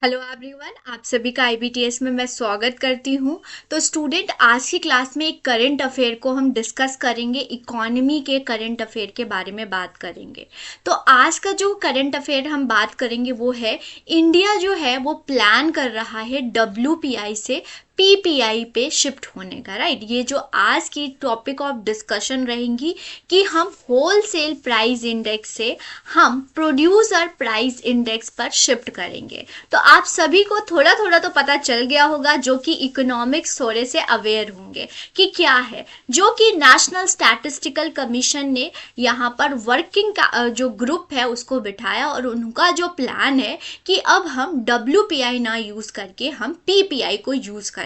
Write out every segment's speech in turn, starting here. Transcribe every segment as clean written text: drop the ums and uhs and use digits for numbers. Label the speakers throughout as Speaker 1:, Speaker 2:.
Speaker 1: Hello everyone, आप सभी का आईबीटीएस में मैं स्वागत करती हूँ। तो स्टूडेंट, आज की क्लास में एक करंट अफेयर को हम डिस्कस करेंगे। इकोनॉमी के करंट अफेयर के बारे में बात करेंगे। तो आज का जो करंट अफेयर हम बात करेंगे वो है, इंडिया जो है वो प्लान कर रहा है डब्ल्यूपीआई से पीपीआई पे शिफ्ट होने का। राइट, ये जो आज की टॉपिक ऑफ डिस्कशन रहेंगी कि हम होलसेल प्राइस इंडेक्स से हम प्रोड्यूसर प्राइस इंडेक्स पर शिफ्ट करेंगे। तो आप सभी को थोड़ा थोड़ा तो पता चल गया होगा, जो कि इकोनॉमिक्स थोड़े से अवेयर होंगे कि क्या है, जो कि नेशनल स्टैटिस्टिकल कमीशन ने यहाँ पर वर्किंग का जो ग्रुप है उसको बिठाया, और उनका जो प्लान है कि अब हम डब्ल्यूपीआई ना यूज करके हम पीपीआई को यूज करेंगे।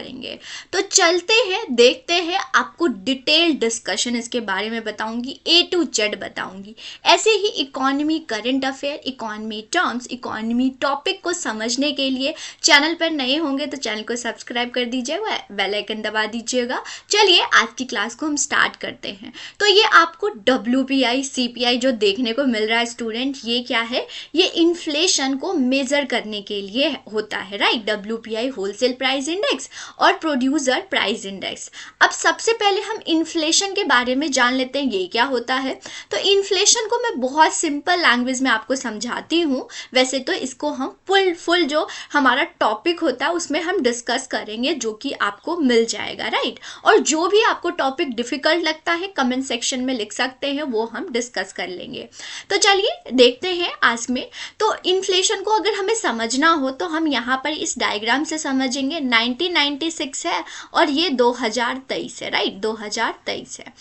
Speaker 1: तो चलते हैं, देखते हैं, आपको डिटेल डिस्कशन इसके बारे में बताऊंगी, ए टू जेड बताऊंगी। ऐसे ही economy, current affair, economy terms, economy topic को समझने के लिए चैनल पर नए होंगे तो चैनल को सब्सक्राइब कर दीजिएगा, बेल आइकन दबा दीजिएगा। चलिए आज की क्लास को हम स्टार्ट करते हैं। तो ये आपको डब्ल्यूपीआई सीपीआई जो देखने को मिल रहा है स्टूडेंट, ये क्या है? ये इन्फ्लेशन को मेजर करने के लिए होता है। Right, WPI wholesale price index और प्रोड्यूसर प्राइस इंडेक्स। अब सबसे पहले हम इन्फ्लेशन के बारे में जान लेते हैं, ये क्या होता है। तो इन्फ्लेशन को मैं बहुत सिंपल लैंग्वेज में आपको समझाती हूँ। वैसे तो इसको हम फुल जो हमारा टॉपिक होता है उसमें हम डिस्कस करेंगे, जो कि आपको मिल जाएगा। राइट, और जो भी आपको टॉपिक डिफिकल्ट लगता है कमेंट सेक्शन में लिख सकते हैं, वो हम डिस्कस कर लेंगे। तो चलिए देखते हैं आज में। तो इन्फ्लेशन को अगर हमें समझना हो तो हम यहाँ पर इस डायग्राम से समझेंगे। 1996 है और ये 2023 है। राइट, 2023 है।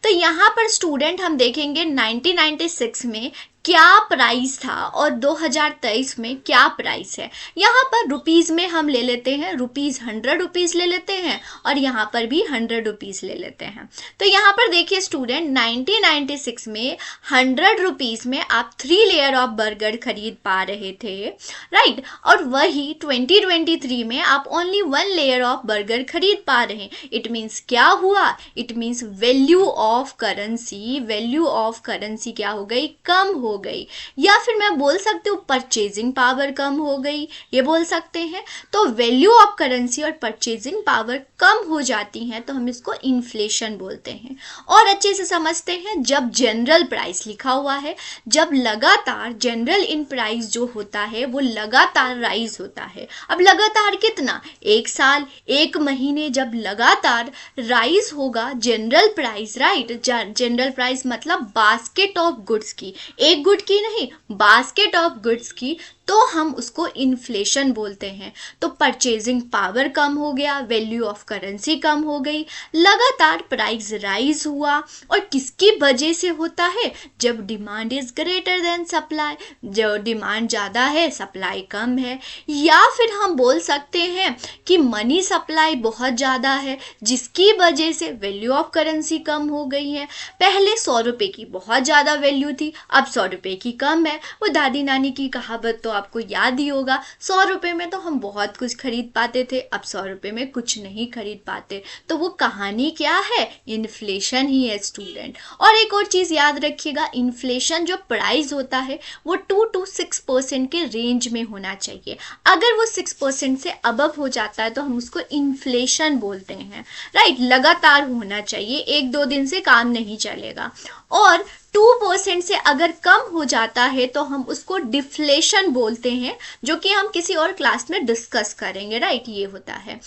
Speaker 1: तो यहाँ पर स्टूडेंट हम देखेंगे 1996 में क्या प्राइस था और 2023 में क्या प्राइस है। यहाँ पर रुपीज़ में हम ले लेते हैं, रुपीज़ 100 रुपीज़ ले लेते हैं, और यहाँ पर भी 100 रुपीज़ ले लेते हैं। तो यहाँ पर देखिए स्टूडेंट, 1996 में 100 रुपीज़ में आप 3 लेयर ऑफ बर्गर खरीद पा रहे थे। राइट, और वही 2023 में आप ओनली 1 लेयर ऑफ बर्गर खरीद पा रहे हैं। इट मीन्स क्या हुआ? It means value of currency, value of currency क्या हो गई? कम हो गई। या फिर मैं बोल सकती हूँ परचेजिंग पावर कम हो गई, ये बोल सकते हैं। तो वैल्यू ऑफ करेंसी और परचेजिंग पावर कम हो जाती हैं तो हम इसको इन्फ्लेशन बोलते हैं। और अच्छे से समझते हैं, जब जनरल प्राइस लिखा हुआ है, जब लगातार जनरल इन प्राइस जो होता है वो लगातार राइज होता है। अब लगातार कितना? 1 साल, 1 महीने जब लगातार राइज होगा general price. Right, general price मतलब बास्केट ऑफ गुड्स की, एक गुड की नहीं, बास्केट ऑफ गुड्स की, तो हम उसको इन्फ्लेशन बोलते हैं। तो परचेजिंग पावर कम हो गया, वैल्यू ऑफ करेंसी कम हो गई, लगातार प्राइस राइज हुआ। और किसकी वजह से होता है? जब demand is greater than supply, जो डिमांड ज़्यादा है सप्लाई कम है। या फिर हम बोल सकते हैं कि मनी सप्लाई बहुत ज़्यादा है, जिसकी वजह से वैल्यू ऑफ करेंसी कम हो गई है। पहले 100 रुपये की बहुत ज़्यादा वैल्यू थी, अब 100 रुपये की कम है। वो दादी नानी की कहावत तो आपको याद ही होगा, 100 रुपये में तो हम बहुत कुछ खरीद पाते थे, अब 100 रुपये में कुछ नहीं खरीद पाते। तो वो कहानी क्या है? इन्फ्लेशन ही है स्टूडेंट। और एक और चीज़ याद रखिएगा, इन्फ्लेशन जो प्राइस होता है वो 2 to 6% के रेंज में होना चाहिए। अगर वो 6% से अबव हो जाता है तो हम उसको इन्फ्लेशन बोलते हैं। राइट, लगातार होना चाहिए, 1-2 दिन से काम नहीं चलेगा। और 2% से अगर कम हो जाता है तो हम उसको डिफ्लेशन बोलते हैं, जो कि हम किसी और क्लास में डिस्कस करेंगे। राइट, ये होता है।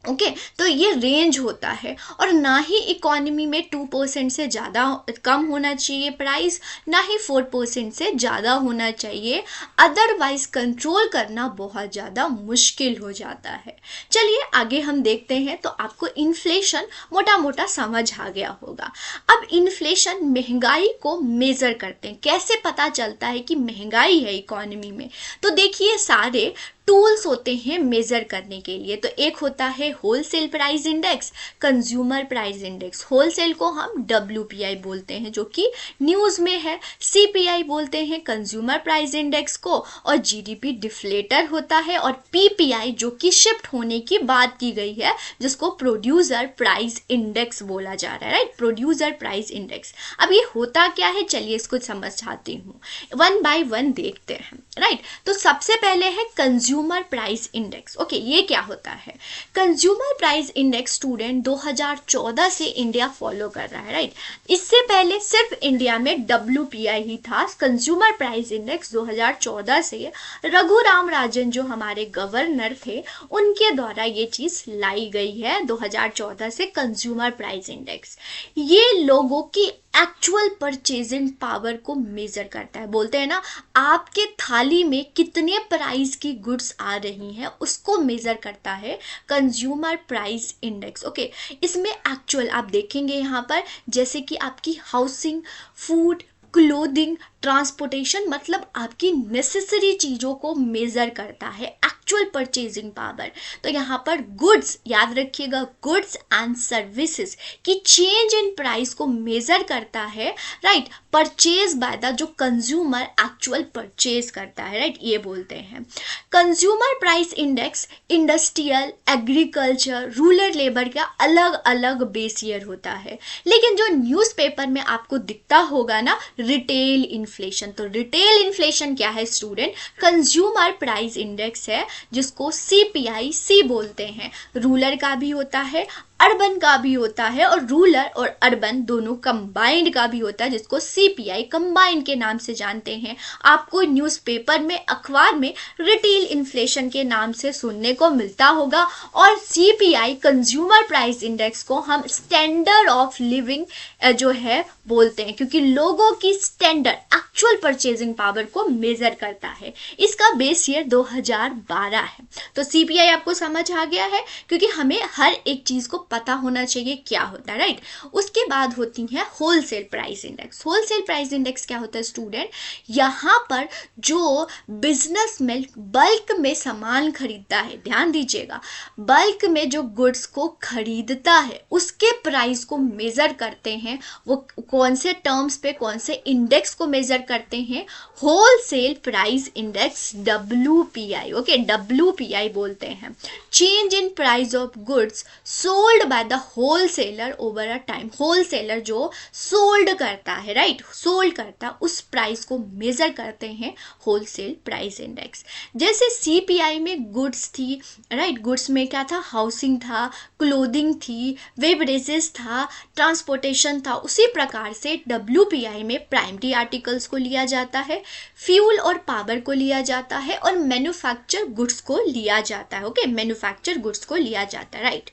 Speaker 1: ओके, तो ये रेंज होता है। और ना ही इकोनॉमी में 2% से ज़्यादा कम होना चाहिए प्राइस, ना ही 4% से ज़्यादा होना चाहिए, अदरवाइज कंट्रोल करना बहुत ज़्यादा मुश्किल हो जाता है। चलिए आगे हम देखते हैं। तो आपको इन्फ्लेशन मोटा मोटा समझ आ गया होगा। अब इन्फ्लेशन महंगाई को मेज़र करते हैं। कैसे पता चलता है कि महंगाई है इकोनॉमी में? तो देखिए, सारे टूल्स होते हैं मेज़र करने के लिए। तो एक होता है है wholesale price index, consumer price index. Wholesale को हम WPI बोलते हैं जो कि न्यूज़ में है, CPI बोलते हैं कंज्यूमर प्राइस इंडेक्स को, और GDP डिफ्लेटर होता है, और PPI जो कि शिफ्ट होने की बात की गई है जिसको प्रोड्यूसर प्राइस इंडेक्स बोला जा रहा है, राइट, प्रोड्यूसर प्राइस इंडेक्स। अब ये होता क्या है, चलिए इसको समझाती हूँ, वन बाय वन देखते हैं, राइट। तो सबसे पहले है कंज्यूमर प्राइस इंडेक्स। ओके, ये क्या होता है? कंज्यूमर प्राइस इंडेक्स स्टूडेंट 2014 से इंडिया फॉलो कर रहा है, राइट। इससे पहले सिर्फ इंडिया में WPI ही था। कंज्यूमर प्राइस इंडेक्स 2014 से रघुराम राजन जो हमारे गवर्नर थे उनके द्वारा ये चीज लाई गई है 2014 से, कंज्यूमर प्राइस इंडेक्स। ये लोगों की एक्चुअल परचेजिंग पावर को मेजर करता है। बोलते हैं ना, आपके थाली में कितने प्राइस की गुड्स आ रही हैं उसको मेजर करता है कंज्यूमर प्राइस इंडेक्स। ओके, इसमें एक्चुअल आप देखेंगे यहाँ पर, जैसे कि आपकी हाउसिंग, फूड, क्लोथिंग, ट्रांसपोर्टेशन, मतलब आपकी नेसेसरी चीज़ों को मेज़र करता है, एक्चुअल परचेजिंग पावर। तो यहाँ पर गुड्स, याद रखिएगा, गुड्स एंड सर्विसेज की चेंज इन प्राइस को मेज़र करता है, राइट, परचेज बाय द जो कंज्यूमर एक्चुअल परचेज करता है, राइट, ये बोलते हैं। Consumer price index industrial, agriculture, rural labour का अलग अलग बेस ईयर होता है, लेकिन जो न्यूज़पेपर में आपको दिखता होगा ना, रिटेल इन्फ्लेशन। तो रिटेल इन्फ्लेशन क्या है स्टूडेंट? कंज्यूमर प्राइस इंडेक्स है जिसको CPIC बोलते हैं। रूरल का भी होता है, अर्बन का भी होता है, और रूरल और अर्बन दोनों कंबाइंड का भी होता है जिसको CPI कंबाइंड के नाम से जानते हैं। आपको न्यूज़पेपर में, अखबार में रिटेल इन्फ्लेशन के नाम से सुनने को मिलता होगा। और CPI कंज्यूमर प्राइस इंडेक्स को हम स्टैंडर्ड ऑफ लिविंग जो है बोलते हैं, क्योंकि लोगों की स्टैंडर्ड एक्चुअल परचेजिंग पावर को मेजर करता है। इसका बेस ईयर 2012 है। तो CPI आपको समझ आ गया है, क्योंकि हमें हर एक चीज को पता होना चाहिए क्या होता है, राइट। उसके बाद होती है wholesale price index. Wholesale price index क्या होता है स्टूडेंट? यहाँ पर जो बिजनेसमैन बल्क में सामान खरीदता है, ध्यान दीजिएगा, बल्क में जो गुड्स को खरीदता है उसके प्राइस को मेजर करते हैं। वो कौन से टर्म्स पे, कौन से इंडेक्स को मेजर करते हैं? Wholesale price index, WPI। Okay, WPI बोलते हैं। Change in price of goods sold by the wholesaler over a time. Wholesaler जो सोल्ड करता है, राइट, सोल्ड करता है, उस प्राइस को मेजर करते हैं होलसेल प्राइस इंडेक्स। जैसे CPI में गुड्स थी, राइट, गुड्स में क्या था? हाउसिंग था, क्लोथिंग थी, वेबरेजेस था, ट्रांसपोर्टेशन था। उसी प्रकार से WPI में प्राइमरी आर्टिकल्स को लिया जाता है, फ्यूल और पावर को लिया जाता है, और मैन्युफैक्चर गुड्स को लिया जाता है। ओके, मैन्युफैक्चर गुड्स को लिया जाता है, राइट।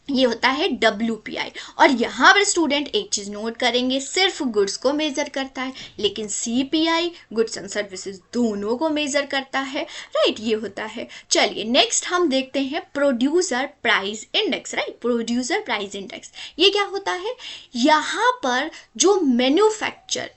Speaker 1: ये होता है WPI। और यहाँ पर स्टूडेंट एक चीज नोट करेंगे, सिर्फ गुड्स को मेजर करता है, लेकिन CPI गुड्स एंड सर्विसेज दोनों को मेजर करता है, राइट, ये होता है। चलिए नेक्स्ट हम देखते हैं producer price index, right, producer price index. ये क्या होता है? यहाँ पर जो manufacture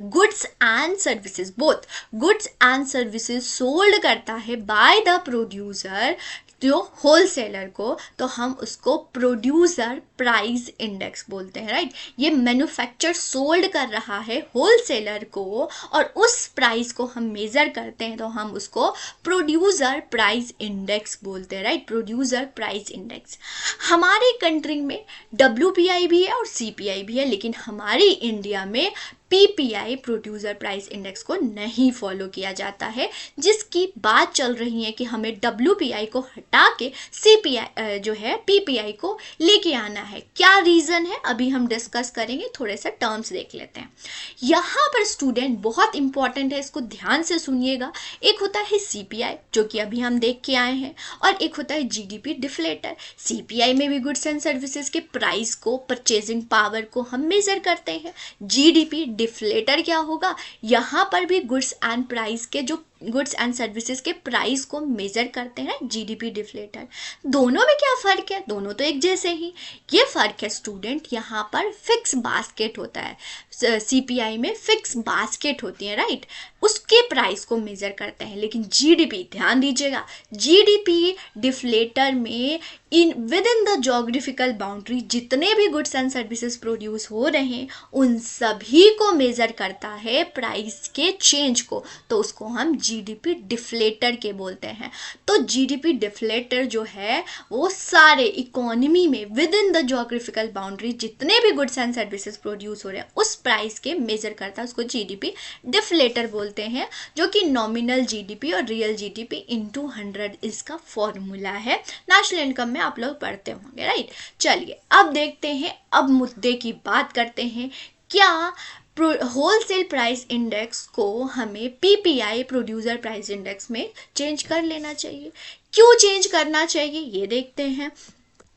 Speaker 1: goods and services, both goods and services sold करता है बाय द प्रोड्यूसर, जो होलसेलर को, तो हम उसको प्रोड्यूसर प्राइस इंडेक्स बोलते हैं, राइट। ये मैन्युफैक्चर सोल्ड कर रहा है होलसेलर को और उस प्राइस को हम मेजर करते हैं, तो हम उसको प्रोड्यूसर प्राइस इंडेक्स बोलते हैं, राइट, प्रोड्यूसर प्राइस इंडेक्स। हमारे कंट्री में WPI भी है और CPI भी है, लेकिन हमारी इंडिया में PPI प्रोड्यूसर प्राइस इंडेक्स को नहीं फॉलो किया जाता है, जिसकी बात चल रही है कि हमें WPI को हटा के CPI जो है PPI को लेके आना है। क्या रीज़न है अभी हम डिस्कस करेंगे, थोड़े से टर्म्स देख लेते हैं। यहाँ पर स्टूडेंट बहुत इंपॉर्टेंट है, इसको ध्यान से सुनिएगा। एक होता है CPI जो कि अभी हम देख के आए हैं, और एक होता है GDP डिफ्लेटर। CPI में भी गुड्स एंड सर्विसेज के प्राइस को, परचेजिंग पावर को हम मेजर करते हैं। GDP डिफ्लेटर क्या होगा? यहाँ पर भी गुड्स एंड प्राइस के, जो गुड्स एंड सर्विसेज के प्राइस को मेजर करते हैं, GDP डिफ्लेटर। दोनों में क्या फ़र्क है? दोनों तो एक जैसे ही। ये फ़र्क है स्टूडेंट, यहाँ पर फिक्स बास्केट होता है। सीपीआई में फिक्स बास्केट होती है, राइट, उसके प्राइस को मेजर करते हैं। लेकिन जीडीपी, ध्यान दीजिएगा, जीडीपी डिफ्लेटर में with in the geographical boundary जितने भी गुड्स एंड सर्विसेज प्रोड्यूस हो रहे हैं उन सभी को मेजर करता है, प्राइस के चेंज को, तो उसको हम जीडीपी डिफ्लेटर के बोलते हैं। तो जीडीपी डिफ्लेटर जो है वो सारे इकोनॉमी में with in the geographical boundary जितने भी गुड्स एंड सर्विसेज प्रोड्यूस हो रहे हैं उस प्राइस के मेजर करता है, उसको जीडीपी डिफ्लेटर बोलते हैं, जो कि नॉमिनल जीडीपी और रियल जीडीपी इनटू 100 इसका फॉर्मूला है। नेशनल इनकम में आप लोग पढ़ते होंगे, राइट। चलिए अब देखते हैं, अब मुद्दे की बात करते हैं, क्या होलसेल प्राइस इंडेक्स को हमें पीपीआई प्रोड्यूसर प्राइस इंडेक्स में चेंज कर लेना चाहिए? क्यों चेंज करना चाहिए ये देखते हैं,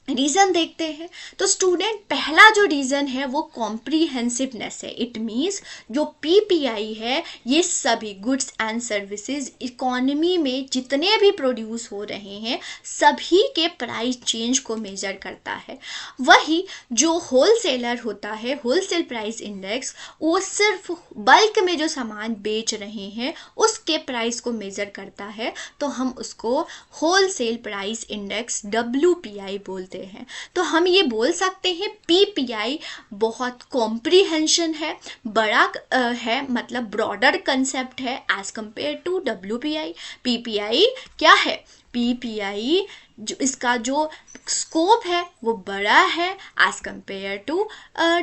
Speaker 1: रीज़न देखते हैं। तो स्टूडेंट, पहला जो रीज़न है वो कॉम्प्रीहेंसिवनेस है। इट मीन्स जो पीपीआई है ये सभी गुड्स एंड सर्विसेज इकोनॉमी में जितने भी प्रोड्यूस हो रहे हैं सभी के प्राइस चेंज को मेजर करता है। वही जो होलसेलर होता है, होलसेल प्राइस इंडेक्स, वो सिर्फ बल्क में जो सामान बेच रहे हैं उसके प्राइस को मेजर करता है, तो हम उसको होलसेल प्राइस इंडेक्स WPI बोलते हैं। तो हम ये बोल सकते हैं पीपीआई बहुत कॉम्प्रीहेंशन है, बड़ा है, मतलब ब्रॉडर कंसेप्ट है as compare to WPI। PPI क्या है? पीपीआई जो इसका जो स्कोप है वो बड़ा है एज कंपेयर टू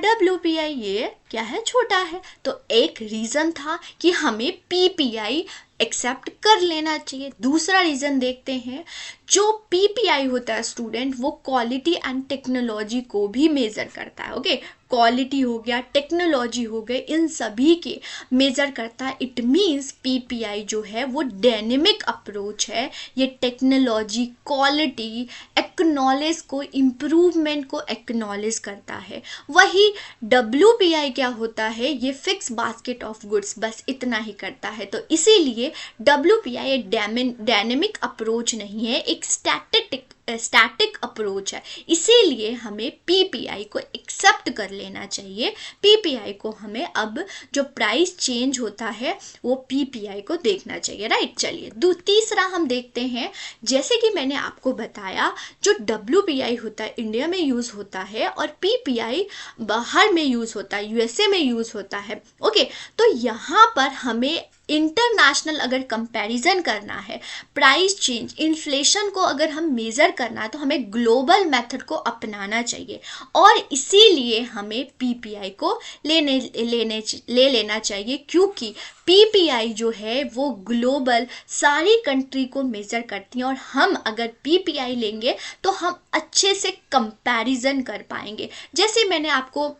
Speaker 1: WPI, ये क्या है? छोटा है। तो एक रीज़न था कि हमें पीपीआई एक्सेप्ट कर लेना चाहिए। दूसरा रीज़न देखते हैं, जो पीपीआई होता है स्टूडेंट वो क्वालिटी एंड टेक्नोलॉजी को भी मेज़र करता है। ओके, क्वालिटी हो गया, टेक्नोलॉजी हो गए, इन सभी के मेज़र करता है। इट मीन्स पीपीआई जो है वो डायनेमिक अप्रोच है, ये टेक्नोलॉजी, क्वालिटी, एक्नॉलेज को, इम्प्रूवमेंट को एक्नॉलेज करता है। वही WPI क्या होता है? ये फिक्स बास्केट ऑफ गुड्स, बस इतना ही करता है। तो इसीलिए WPI एक डायनेमिक अप्रोच नहीं है, एक स्टैटिक अप्रोच है। इसीलिए हमें पीपीआई को एक्सेप्ट कर लेना चाहिए। पीपीआई को हमें अब जो प्राइस चेंज होता है वो पीपीआई को देखना चाहिए, राइट। चलिए तीसरा हम देखते हैं, जैसे कि मैंने आपको बताया जो WPI होता है इंडिया में यूज़ होता है और पीपीआई बाहर में यूज़ होता है, USA में यूज़ होता है। ओके, तो यहाँ पर हमें इंटरनेशनल अगर कंपैरिजन करना है, प्राइस चेंज, इन्फ्लेशन को अगर हम मेज़र करना है तो हमें ग्लोबल मेथड को अपनाना चाहिए और इसीलिए हमें पीपीआई को ले लेना चाहिए, क्योंकि पीपीआई जो है वो ग्लोबल सारी कंट्री को मेज़र करती हैं और हम अगर पीपीआई लेंगे तो हम अच्छे से कंपैरिजन कर पाएंगे। जैसे मैंने आपको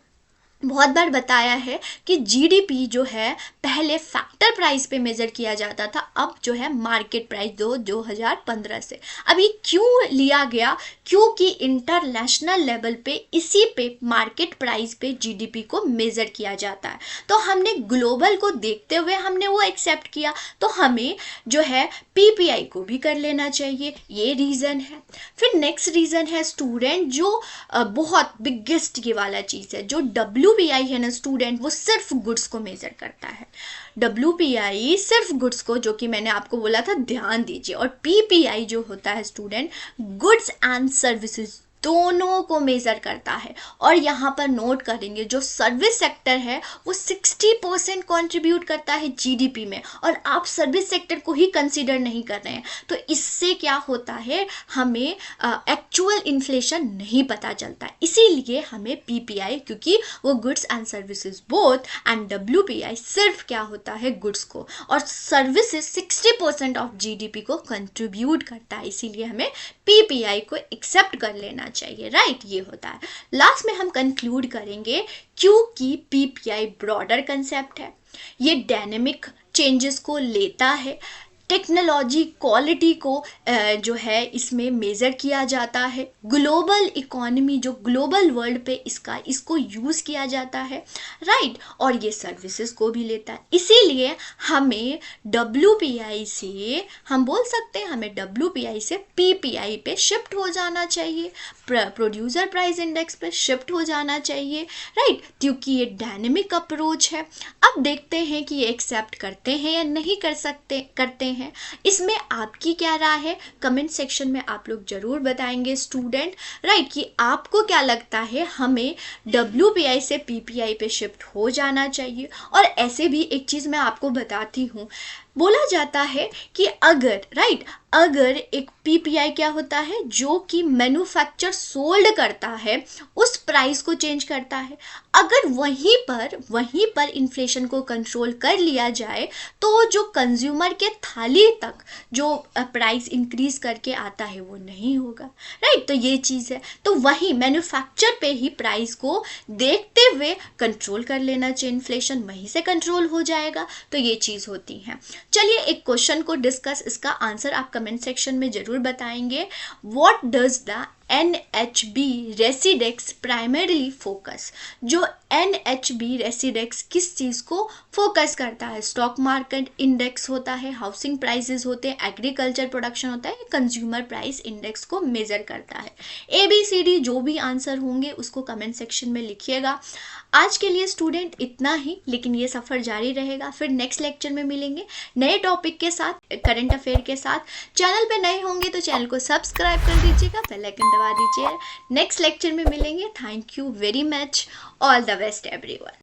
Speaker 1: बहुत बार बताया है कि जीडीपी जो है पहले फैक्टर प्राइस पे मेज़र किया जाता था, अब जो है मार्केट प्राइस 2015 से। अभी क्यों लिया गया? क्योंकि इंटरनेशनल लेवल पे इसी पे मार्केट प्राइस पे जीडीपी को मेज़र किया जाता है। तो हमने ग्लोबल को देखते हुए हमने वो एक्सेप्ट किया, तो हमें जो है पीपीआई को भी कर लेना चाहिए, ये रीज़न है। फिर नेक्स्ट रीज़न है स्टूडेंट, जो बहुत बिगेस्ट ये वाला चीज़ है, जो WPI है ना स्टूडेंट, वो सिर्फ गुड्स को मेज़र करता है। WPI सिर्फ गुड्स को, जो कि मैंने आपको बोला था, ध्यान दीजिए। और PPI जो होता है स्टूडेंट, गुड्स एंड सर्विसेज दोनों को मेज़र करता है। और यहाँ पर नोट करेंगे जो सर्विस सेक्टर है वो 60% कंट्रीब्यूट करता है जीडीपी में, और आप सर्विस सेक्टर को ही कंसीडर नहीं कर रहे हैं। तो इससे क्या होता है, हमें एक्चुअल इन्फ्लेशन नहीं पता चलता। इसीलिए हमें पीपीआई, क्योंकि वो goods and services both, and WPI सिर्फ क्या होता है, गुड्स को, और सर्विसेज 60% ऑफ जीडीपी को कंट्रीब्यूट करता है। इसीलिए हमें पीपीआई को एक्सेप्ट कर लेना चाहिए, राइट। ये होता है। लास्ट में हम कंक्लूड करेंगे, क्योंकि पीपीआई ब्रॉडर कंसेप्ट है, ये डायनेमिक चेंजेस को लेता है, टेक्नोलॉजी क्वालिटी को जो है इसमें मेज़र किया जाता है, ग्लोबल इकोनॉमी जो ग्लोबल वर्ल्ड पे इसको यूज़ किया जाता है, राइट, और ये सर्विसेज को भी लेता है। इसीलिए हमें WPI से हम बोल सकते हैं हमें WPI से PPI पे शिफ्ट हो जाना चाहिए, प्रोड्यूसर प्राइस इंडेक्स पे शिफ्ट हो जाना चाहिए, राइट, क्योंकि ये डायनेमिक अप्रोच है। अब देखते हैं कि ये एक्सेप्ट करते हैं या नहीं करते हैं। इसमें आपकी क्या राय है, कमेंट सेक्शन में आप लोग जरूर बताएंगे स्टूडेंट, राइट, कि आपको क्या लगता है हमें WPI से PPI पे शिफ्ट हो जाना चाहिए। और ऐसे भी एक चीज़ मैं आपको बताती हूँ, बोला जाता है कि अगर एक PPI क्या होता है, जो कि मैन्युफैक्चर सोल्ड करता है उस प्राइस को चेंज करता है। अगर वहीं पर इन्फ्लेशन को कंट्रोल कर लिया जाए तो जो कंज्यूमर के थाली तक जो प्राइस इंक्रीज करके आता है वो नहीं होगा, राइट। तो ये चीज़ है, तो वहीं मैन्युफैक्चर पे ही प्राइस को देखते हुए कंट्रोल कर लेना चाहिए, इन्फ्लेशन वहीं से कंट्रोल हो जाएगा। तो ये चीज़ होती है। चलिए एक क्वेश्चन को डिस्कस, इसका आंसर आप कमेंट सेक्शन में जरूर बताएंगे। What does the NHB Residex primarily focus, जो NHB रेसिडेक्स किस चीज़ को फोकस करता है, स्टॉक मार्केट इंडेक्स होता है, हाउसिंग प्राइसेस होते हैं, एग्रीकल्चर प्रोडक्शन होता है, कंज्यूमर प्राइस इंडेक्स को मेजर करता है। ABCD जो भी आंसर होंगे उसको कमेंट सेक्शन में लिखिएगा। आज के लिए स्टूडेंट इतना ही, लेकिन ये सफ़र जारी रहेगा। फिर नेक्स्ट लेक्चर में मिलेंगे नए टॉपिक के साथ, करंट अफेयर के साथ। चैनल पे नए होंगे तो चैनल को सब्सक्राइब कर दीजिएगा, बेल आइकन दबा दीजिए। नेक्स्ट लेक्चर में मिलेंगे। Thank you very much, all the best everyone.